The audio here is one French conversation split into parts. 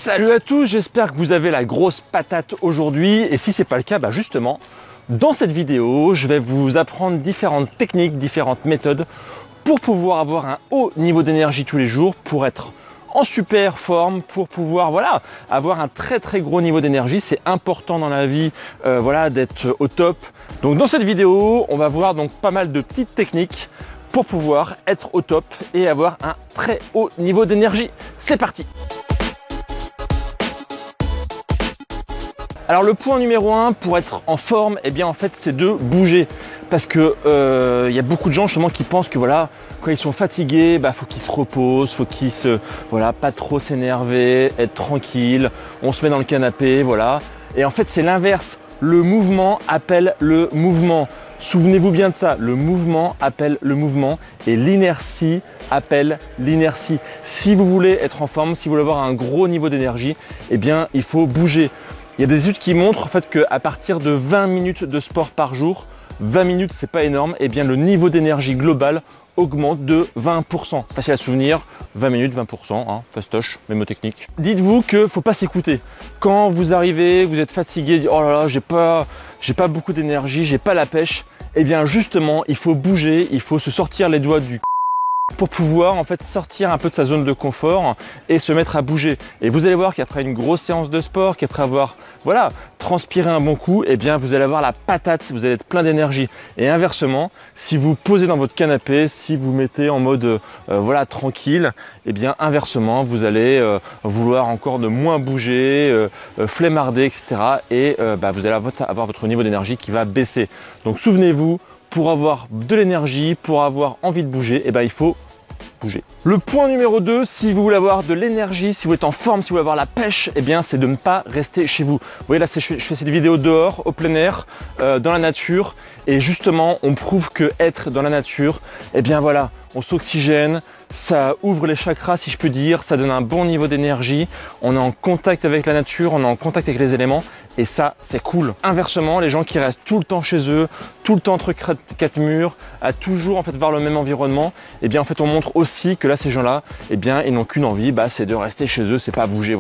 Salut à tous, j'espère que vous avez la grosse patate aujourd'hui et si c'est pas le cas, justement, dans cette vidéo, je vais vous apprendre différentes techniques, différentes méthodes pour pouvoir avoir un haut niveau d'énergie tous les jours, pour être en super forme, pour pouvoir avoir un très gros niveau d'énergie. C'est important dans la vie d'être au top. Donc dans cette vidéo, on va voir donc pas mal de petites techniques pour pouvoir être au top et avoir un très haut niveau d'énergie. C'est parti! Alors le point numéro 1 pour être en forme, c'est de bouger. Parce que y a beaucoup de gens justement qui pensent que quand ils sont fatigués, faut qu'ils se reposent, faut qu'ils pas trop s'énerver, être tranquille, on se met dans le canapé, Et en fait c'est l'inverse. Le mouvement appelle le mouvement. Souvenez-vous bien de ça, le mouvement appelle le mouvement et l'inertie appelle l'inertie. Si vous voulez être en forme, si vous voulez avoir un gros niveau d'énergie, il faut bouger. Il y a des études qui montrent en fait qu'à partir de 20 minutes de sport par jour, 20 minutes c'est pas énorme, le niveau d'énergie global augmente de 20%. Facile à souvenir, 20 minutes, 20%, fastoche, mémotechnique. Dites-vous qu'il ne faut pas s'écouter. Quand vous arrivez, vous êtes fatigué, oh là là, j'ai pas beaucoup d'énergie, j'ai pas la pêche, justement, il faut bouger, il faut se sortir les doigts du pour pouvoir en fait sortir un peu de sa zone de confort et se mettre à bouger. Et vous allez voir qu'après une grosse séance de sport, qu'après avoir transpiré un bon coup, vous allez avoir la patate, vous allez être plein d'énergie. Et inversement, si vous posez dans votre canapé, si vous mettez en mode tranquille, inversement, vous allez vouloir encore de moins bouger, flemmarder, etc. Et vous allez avoir votre niveau d'énergie qui va baisser. Donc souvenez-vous, pour avoir de l'énergie, pour avoir envie de bouger, il faut bouger. Le point numéro 2, si vous voulez avoir de l'énergie, si vous êtes en forme, si vous voulez avoir la pêche, c'est de ne pas rester chez vous. Vous voyez là, je fais cette vidéo dehors, au plein air, dans la nature. Et justement, on prouve que être dans la nature, on s'oxygène, ça ouvre les chakras si je peux dire, ça donne un bon niveau d'énergie, on est en contact avec la nature, on est en contact avec les éléments et ça c'est cool. Inversement, les gens qui restent tout le temps chez eux, tout le temps entre quatre murs, à toujours voir le même environnement, on montre aussi que là ces gens-là, ils n'ont qu'une envie, c'est de rester chez eux, c'est pas bouger,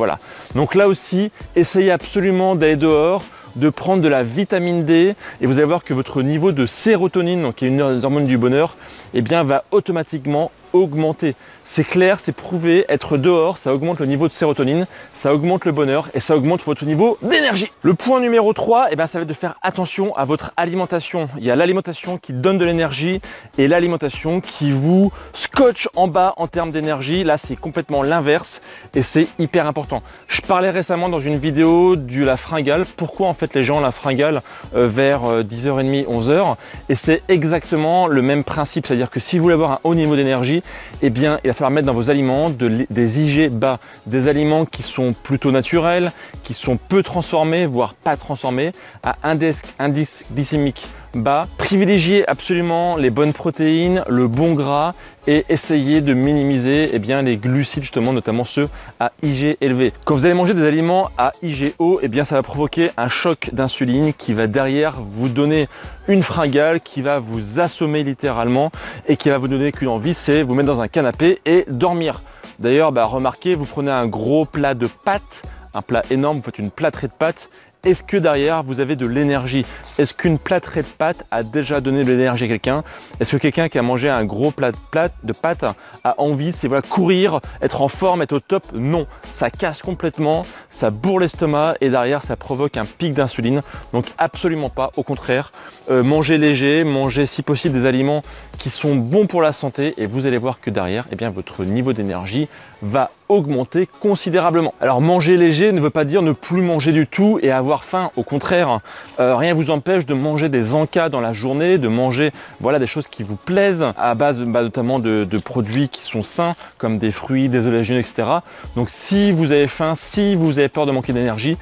Donc là aussi, essayez absolument d'aller dehors, de prendre de la vitamine D et vous allez voir que votre niveau de sérotonine, donc qui est une des hormones du bonheur, va automatiquement augmenter. C'est clair, c'est prouvé, être dehors, ça augmente le niveau de sérotonine, ça augmente le bonheur et ça augmente votre niveau d'énergie. Le point numéro 3, ça va être de faire attention à votre alimentation. Il y a l'alimentation qui donne de l'énergie et l'alimentation qui vous scotche en bas en termes d'énergie. Là, c'est complètement l'inverse et c'est hyper important. Je parlais récemment dans une vidéo de la fringale. Pourquoi en fait les gens la fringale vers 10h30, 11h, et c'est exactement le même principe. C'est-à-dire que si vous voulez avoir un haut niveau d'énergie, il va falloir mettre dans vos aliments des IG bas, des aliments qui sont plutôt naturels, qui sont peu transformés, voire pas transformés, à indice glycémique bas. Privilégiez absolument les bonnes protéines, le bon gras et essayez de minimiser les glucides, justement, notamment ceux à IG élevé. Quand vous allez manger des aliments à IG haut, ça va provoquer un choc d'insuline qui va derrière vous donner une fringale, qui va vous assommer littéralement et qui va vous donner qu'une envie, c'est vous mettre dans un canapé et dormir. D'ailleurs, remarquez, vous prenez un gros plat de pâtes, un plat énorme, vous faites une plâtrée de pâtes. Est-ce que derrière vous avez de l'énergie? Est-ce qu'une plâtrée de pâtes a déjà donné de l'énergie à quelqu'un? Est-ce que quelqu'un qui a mangé un gros plat de pâtes a envie, c'est courir, être en forme, être au top? Non, ça casse complètement, ça bourre l'estomac et derrière ça provoque un pic d'insuline. Donc absolument pas, au contraire, mangez léger, mangez si possible des aliments qui sont bons pour la santé et vous allez voir que derrière, votre niveau d'énergie va augmenter considérablement. Alors manger léger ne veut pas dire ne plus manger du tout et avoir faim. Au contraire, rien ne vous empêche de manger des encas dans la journée, de manger des choses qui vous plaisent à base notamment de produits qui sont sains comme des fruits, des oléagineux, etc. Donc si vous avez faim, si vous avez peur de manquer d'énergie,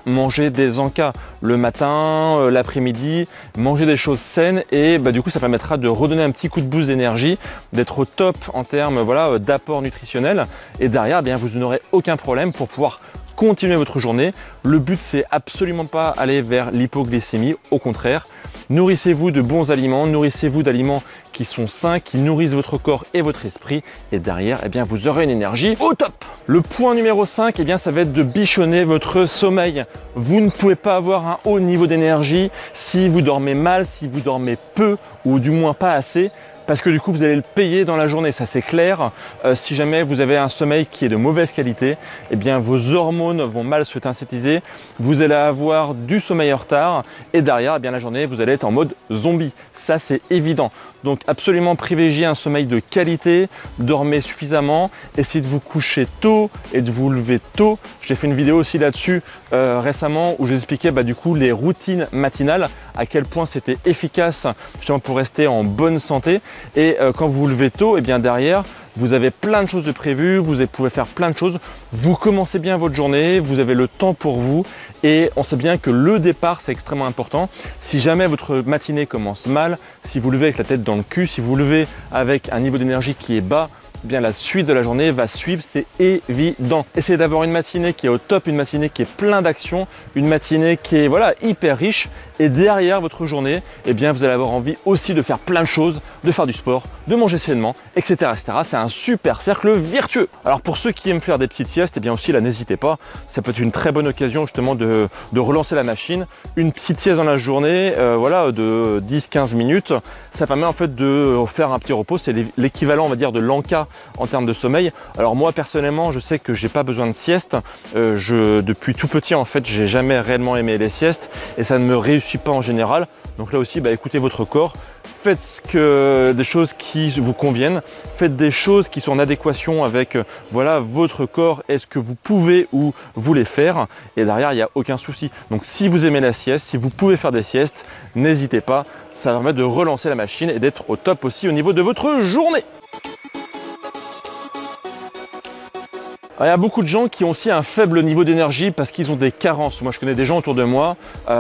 mangez des encas le matin, l'après-midi, mangez des choses saines et du coup ça permettra de redonner un petit coup de boost d'énergie, d'être au top en termes d'apport nutritionnel et derrière vous n'aurez aucun problème pour pouvoir continuer votre journée. Le but c'est absolument pas aller vers l'hypoglycémie, au contraire. Nourrissez-vous de bons aliments, nourrissez-vous d'aliments qui sont sains, qui nourrissent votre corps et votre esprit. Et derrière, eh bien, vous aurez une énergie au top. Le point numéro 5, eh bien, ça va être de bichonner votre sommeil. Vous ne pouvez pas avoir un haut niveau d'énergie si vous dormez mal, si vous dormez peu ou du moins pas assez. Parce que du coup, vous allez le payer dans la journée, ça c'est clair. Si jamais vous avez un sommeil qui est de mauvaise qualité, eh bien vos hormones vont mal se synthétiser. Vous allez avoir du sommeil en retard et derrière, eh bien la journée, vous allez être en mode zombie. Ça c'est évident. Donc absolument privilégiez un sommeil de qualité, dormez suffisamment, essayez de vous coucher tôt et de vous lever tôt. J'ai fait une vidéo aussi là-dessus récemment où j'expliquais du coup les routines matinales, à quel point c'était efficace justement pour rester en bonne santé. Et quand vous vous levez tôt, et bien derrière, vous avez plein de choses de prévues, vous pouvez faire plein de choses. Vous commencez bien votre journée, vous avez le temps pour vous et on sait bien que le départ, c'est extrêmement important. Si jamais votre matinée commence mal, si vous levez avec la tête dans le cul, si vous levez avec un niveau d'énergie qui est bas, eh bien la suite de la journée va suivre, c'est évident. Essayez d'avoir une matinée qui est au top, une matinée qui est plein d'actions, une matinée qui est hyper riche. Et derrière votre journée, eh bien, vous allez avoir envie aussi de faire plein de choses, de faire du sport, de manger sainement, etc. etc. C'est un super cercle vertueux. Alors pour ceux qui aiment faire des petites siestes, eh bien aussi là, n'hésitez pas. Ça peut être une très bonne occasion justement de relancer la machine. Une petite sieste dans la journée, de 10-15 minutes. Ça permet en fait de faire un petit repos. C'est l'équivalent, on va dire, de l'en-cas en termes de sommeil. Alors moi personnellement, je sais que j'ai pas besoin de sieste. Depuis tout petit, en fait, j'ai jamais réellement aimé les siestes et ça ne me réussit pas en général. Donc là aussi, écoutez votre corps, faites des choses qui vous conviennent, faites des choses qui sont en adéquation avec votre corps et ce que vous pouvez ou voulez faire. Et derrière, il n'y a aucun souci. Donc si vous aimez la sieste, si vous pouvez faire des siestes, n'hésitez pas. Ça permet de relancer la machine et d'être au top aussi au niveau de votre journée. Alors, il y a beaucoup de gens qui ont aussi un faible niveau d'énergie parce qu'ils ont des carences. Moi je connais des gens autour de moi,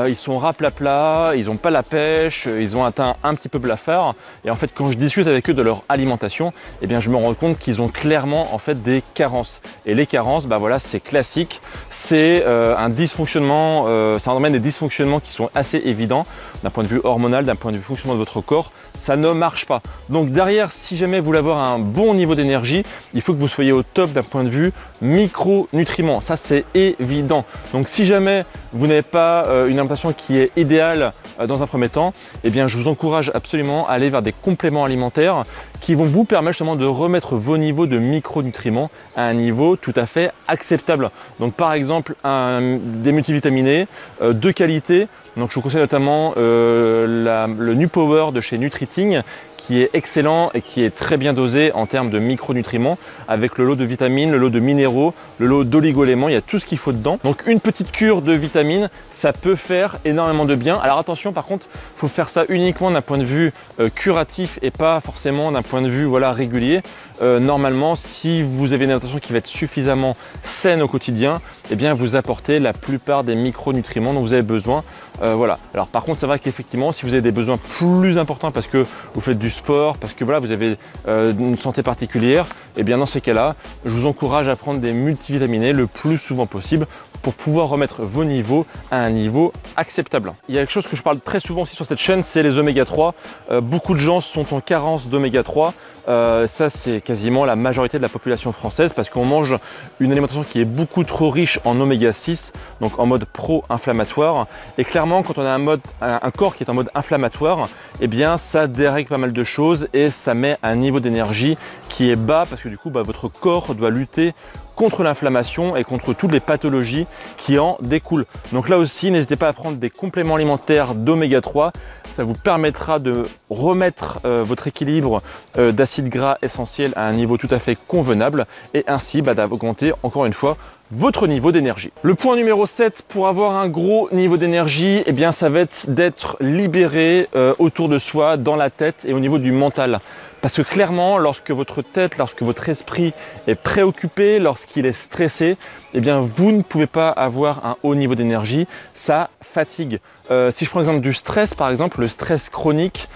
ils sont raplapla, ils n'ont pas la pêche, ils ont atteint un petit peu blafard. Et en fait quand je discute avec eux de leur alimentation, eh bien je me rends compte qu'ils ont clairement en fait des carences. Et les carences, c'est classique, c'est un dysfonctionnement, ça emmène des dysfonctionnements qui sont assez évidents d'un point de vue hormonal, d'un point de vue fonctionnement de votre corps. Ça ne marche pas. Donc derrière, si jamais vous voulez avoir un bon niveau d'énergie, il faut que vous soyez au top d'un point de vue micronutriments. Ça c'est évident. Donc si jamais vous n'avez pas une alimentation qui est idéale dans un premier temps, eh bien je vous encourage absolument à aller vers des compléments alimentaires qui vont vous permettre justement de remettre vos niveaux de micronutriments à un niveau tout à fait acceptable. Donc par exemple des multivitaminés de qualité. Donc je vous conseille notamment le NuPower de chez Nutriting qui est excellent et qui est très bien dosé en termes de micronutriments avec le lot de vitamines, le lot de minéraux, le lot d'oligo-éléments, il y a tout ce qu'il faut dedans. Donc une petite cure de vitamines, ça peut faire énormément de bien. Alors attention par contre, il faut faire ça uniquement d'un point de vue curatif et pas forcément d'un point de vue régulier. Normalement, si vous avez une alimentation qui va être suffisamment saine au quotidien, eh bien vous apportez la plupart des micronutriments dont vous avez besoin. Alors par contre, c'est vrai qu'effectivement, si vous avez des besoins plus importants parce que vous faites du sport, parce que vous avez une santé particulière, et bien dans ces cas-là, je vous encourage à prendre des multivitaminés le plus souvent possible pour pouvoir remettre vos niveaux à un niveau acceptable. Il y a quelque chose que je parle très souvent aussi sur cette chaîne, c'est les oméga 3. Beaucoup de gens sont en carence d'oméga 3. Ça, c'est quasiment la majorité de la population française parce qu'on mange une alimentation qui est beaucoup trop riche en oméga 6, donc en mode pro-inflammatoire. Et clairement, quand on a un corps qui est en mode inflammatoire, eh bien ça dérègle pas mal de choses et ça met un niveau d'énergie qui est bas parce que du coup, votre corps doit lutter contre l'inflammation et contre toutes les pathologies qui en découlent. Donc là aussi, n'hésitez pas à prendre des compléments alimentaires d'oméga 3. Ça vous permettra de remettre votre équilibre d'acides gras essentiels à un niveau tout à fait convenable et ainsi d'augmenter encore une fois votre niveau d'énergie. Le point numéro 7 pour avoir un gros niveau d'énergie, eh bien ça va être d'être libéré autour de soi, dans la tête et au niveau du mental. Parce que clairement, lorsque votre tête, lorsque votre esprit est préoccupé, lorsqu'il est stressé, eh bien vous ne pouvez pas avoir un haut niveau d'énergie, ça fatigue. Si je prends l'exemple du stress, par exemple, le stress chronique,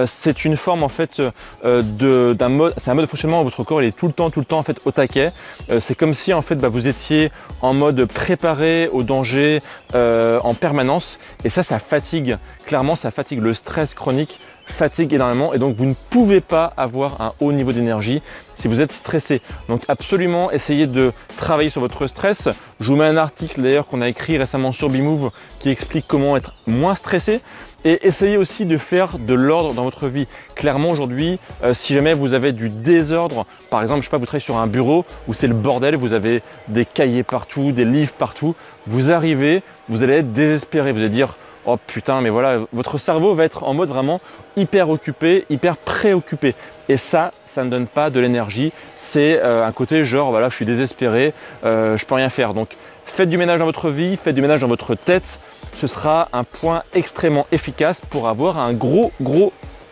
c'est une forme en fait d'un mode, c'est un mode de fonctionnement où votre corps il est tout le temps en fait au taquet. C'est comme si en fait vous étiez en mode préparé au danger en permanence et ça fatigue. Clairement, ça fatigue. Le stress chronique fatigue énormément et donc vous ne pouvez pas avoir un haut niveau d'énergie si vous êtes stressé. Donc absolument essayez de travailler sur votre stress. Je vous mets un article d'ailleurs qu'on a écrit récemment sur Bmove qui explique comment être moins stressé. Et essayez aussi de faire de l'ordre dans votre vie. Clairement aujourd'hui, si jamais vous avez du désordre, par exemple, je sais pas, vous travaillez sur un bureau où c'est le bordel, vous avez des cahiers partout, des livres partout, vous arrivez, vous allez être désespéré, vous allez dire oh putain, mais voilà, votre cerveau va être en mode vraiment hyper occupé, hyper préoccupé. Et ça ne donne pas de l'énergie. C'est un côté genre voilà, je suis désespéré, je peux rien faire. Donc faites du ménage dans votre vie, faites du ménage dans votre tête. Ce sera un point extrêmement efficace pour avoir un gros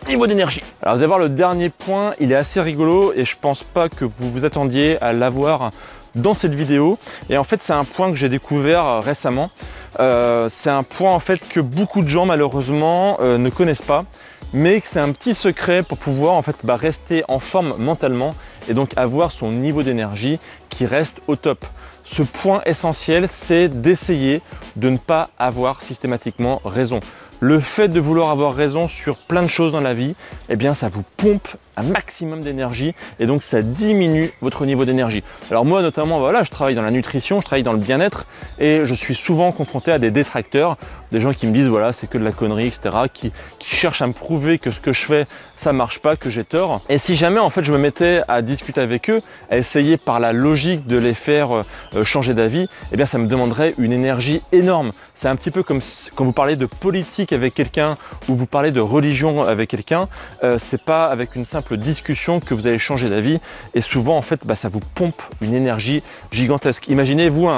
niveau d'énergie. Alors vous allez voir, le dernier point, il est assez rigolo et je pense pas que vous vous attendiez à l'avoir dans cette vidéo. Et en fait, c'est un point que j'ai découvert récemment. C'est un point en fait que beaucoup de gens malheureusement ne connaissent pas, mais que c'est un petit secret pour pouvoir en fait rester en forme mentalement et donc avoir son niveau d'énergie qui reste au top. Ce point essentiel, c'est d'essayer de ne pas avoir systématiquement raison. Le fait de vouloir avoir raison sur plein de choses dans la vie, eh bien ça vous pompe un maximum d'énergie et donc ça diminue votre niveau d'énergie. Alors moi notamment, voilà, je travaille dans la nutrition, je travaille dans le bien-être et je suis souvent confronté à des détracteurs, des gens qui me disent voilà c'est que de la connerie, etc., qui cherchent à me prouver que ce que je fais ça marche pas, que j'ai tort. Et si jamais en fait je me mettais à discuter avec eux, à essayer par la logique de les faire changer d'avis, eh bien ça me demanderait une énergie énorme. C'est un petit peu comme quand vous parlez de politique avec quelqu'un ou vous parlez de religion avec quelqu'un, c'est pas avec une simple discussion que vous allez changer d'avis et souvent en fait ça vous pompe une énergie gigantesque. Imaginez-vous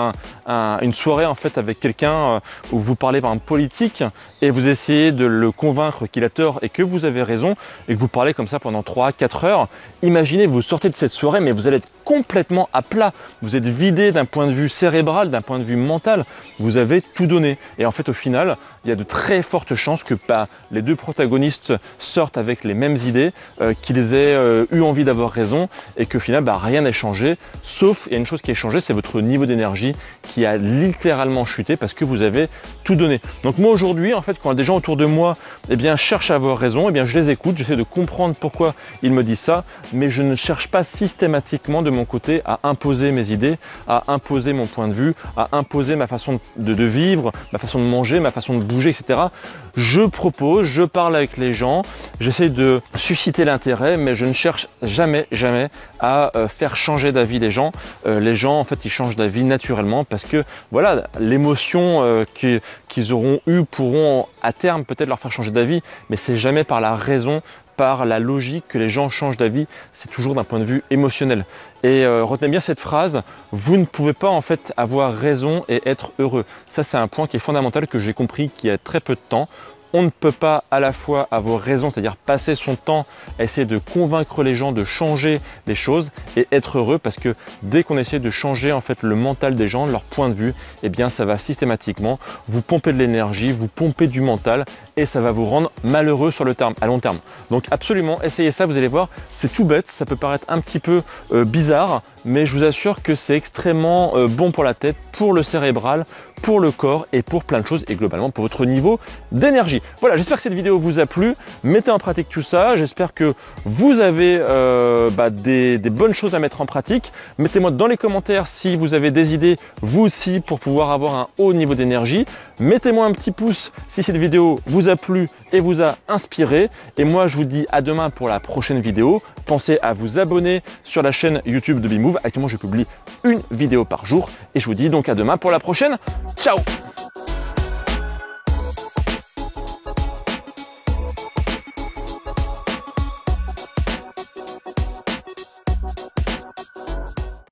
une soirée en fait avec quelqu'un où vous parlez par exemple politique et vous essayez de le convaincre qu'il a tort et que vous avez raison et que vous parlez comme ça pendant 3-4 heures. Imaginez, vous sortez de cette soirée mais vous allez être complètement à plat, vous êtes vidé d'un point de vue cérébral, d'un point de vue mental, vous avez tout donné et en fait au final il y a de très fortes chances que les deux protagonistes sortent avec les mêmes idées, qu'ils aient eu envie d'avoir raison et qu'au final rien n'a changé, sauf il y a une chose qui a changé, c'est votre niveau d'énergie qui a littéralement chuté parce que vous avez tout donné. Donc moi aujourd'hui en fait quand des gens autour de moi cherchent à avoir raison, je les écoute, j'essaie de comprendre pourquoi ils me disent ça, mais je ne cherche pas systématiquement de mon côté à imposer mes idées, à imposer mon point de vue, à imposer ma façon de vivre, ma façon de manger, ma façon de bouger, etc. Je propose, je parle avec les gens, j'essaie de susciter l'intérêt, mais je ne cherche jamais à faire changer d'avis les gens. Les gens en fait ils changent d'avis naturellement parce que voilà, l'émotion qu'ils auront eu pourront à terme peut-être leur faire changer d'avis, mais c'est jamais par la raison, par la logique que les gens changent d'avis, c'est toujours d'un point de vue émotionnel. Et retenez bien cette phrase, vous ne pouvez pas en fait avoir raison et être heureux. Ça c'est un point qui est fondamental que j'ai compris qu'il y a très peu de temps. On ne peut pas à la fois avoir raison, c'est-à-dire passer son temps à essayer de convaincre les gens de changer les choses et être heureux parce que dès qu'on essaie de changer en fait le mental des gens, leur point de vue, ça va systématiquement vous pomper de l'énergie, vous pomper du mental et ça va vous rendre malheureux sur le terme, à long terme. Donc absolument, essayez ça, vous allez voir, c'est tout bête, ça peut paraître un petit peu bizarre, mais je vous assure que c'est extrêmement bon pour la tête, pour le cérébral, pour le corps et pour plein de choses et globalement pour votre niveau d'énergie. Voilà, j'espère que cette vidéo vous a plu, mettez en pratique tout ça, j'espère que vous avez des bonnes choses à mettre en pratique. Mettez-moi dans les commentaires si vous avez des idées vous aussi pour pouvoir avoir un haut niveau d'énergie. Mettez-moi un petit pouce si cette vidéo vous a plu et vous a inspiré. Et moi je vous dis à demain pour la prochaine vidéo. Pensez à vous abonner sur la chaîne YouTube de Bmove. Actuellement je publie une vidéo par jour et je vous dis donc à demain pour la prochaine. Ciao!